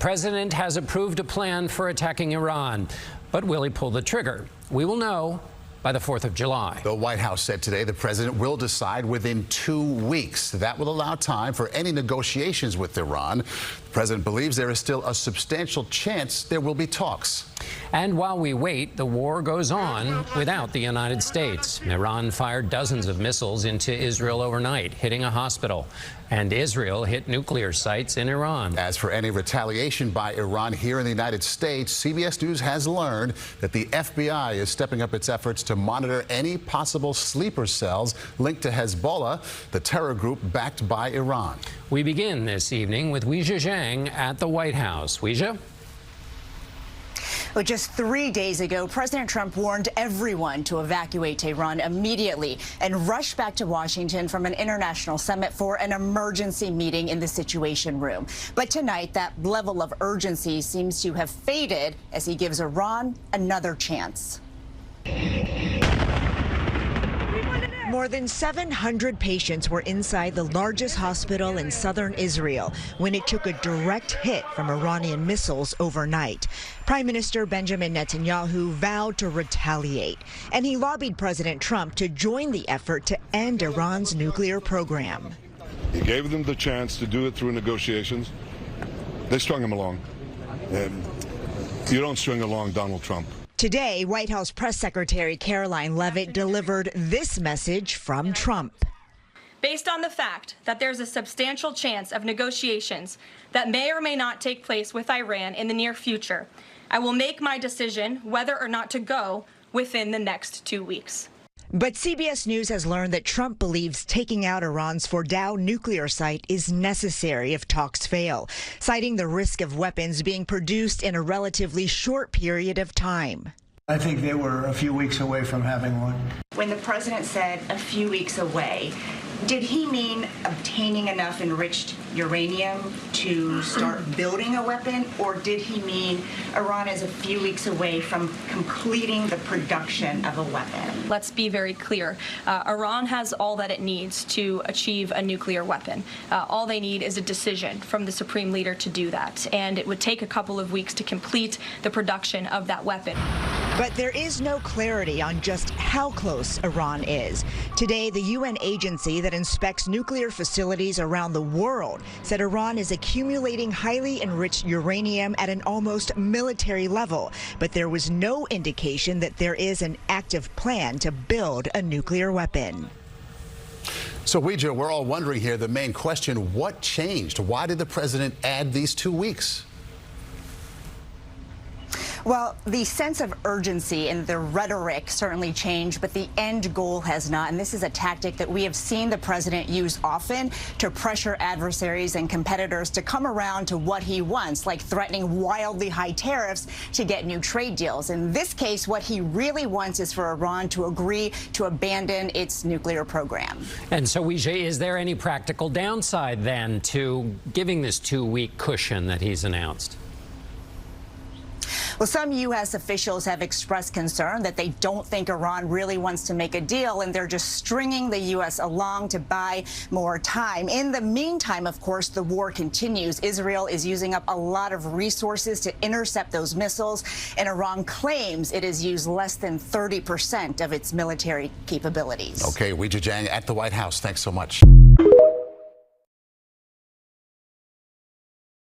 president has approved a plan for attacking Iran, but will he pull the trigger? We will know by the 4th of July. The White House said today the president will decide within 2 weeks. That will allow time for any negotiations with Iran. The president believes there is still a substantial chance there will be talks. And while we wait, the war goes on without the United States. Iran fired dozens of missiles into Israel overnight, hitting a hospital. And Israel hit nuclear sites in Iran. As for any retaliation by Iran here in the United States, CBS News has learned that the FBI is stepping up its efforts to monitor any possible sleeper cells linked to Hezbollah, the terror group backed by Iran. We begin this evening with Weijia Jiang at the White House. Weijia? Well, just 3 days ago, President Trump warned everyone to evacuate Tehran immediately and rush back to Washington from an international summit for an emergency meeting in the Situation Room. But tonight, that level of urgency seems to have faded as he gives Iran another chance. More than 700 patients were inside the largest hospital in southern Israel when it took a direct hit from Iranian missiles overnight. Prime Minister Benjamin Netanyahu vowed to retaliate, and he lobbied President Trump to join the effort to end Iran's nuclear program. He gave them the chance to do it through negotiations. They strung him along. You don't string along Donald Trump. Today, White House Press Secretary Caroline Leavitt delivered this message from Trump. Based on the fact that there's a substantial chance of negotiations that may or may not take place with Iran in the near future, I will make my decision whether or not to go within the next 2 weeks. But CBS News has learned that Trump believes taking out Iran's Fordow nuclear site is necessary if talks fail, citing the risk of weapons being produced in a relatively short period of time. I think they were a few weeks away from having one. When the president said a few weeks away, did he mean obtaining enough enriched uranium to start building a weapon, or did he mean Iran is a few weeks away from completing the production of a weapon? Let's be very clear. Iran has all that it needs to achieve a nuclear weapon. All they need is a decision from the supreme leader to do that, and it would take a couple of weeks to complete the production of that weapon. But there is no clarity on just how close Iran is. Today, the UN agency that inspects nuclear facilities around the world said Iran is accumulating highly enriched uranium at an almost military level, but there was no indication that there is an active plan to build a nuclear weapon. So, Weijia, we're all wondering here, the main question, what changed? Why did the president add these 2 weeks? Well, the sense of urgency and the rhetoric certainly changed, but the end goal has not. And this is a tactic that we have seen the president use often to pressure adversaries and competitors to come around to what he wants, like threatening wildly high tariffs to get new trade deals. In this case, what he really wants is for Iran to agree to abandon its nuclear program. And so, Weijia, is there any practical downside then to giving this 2-week cushion that he's announced? Well, some U.S. officials have expressed concern that they don't think Iran really wants to make a deal, and they're just stringing the U.S. along to buy more time. In the meantime, of course, the war continues. Israel is using up a lot of resources to intercept those missiles, and Iran claims it has used less than 30% of its military capabilities. Okay, Weijia Jiang at the White House. Thanks so much.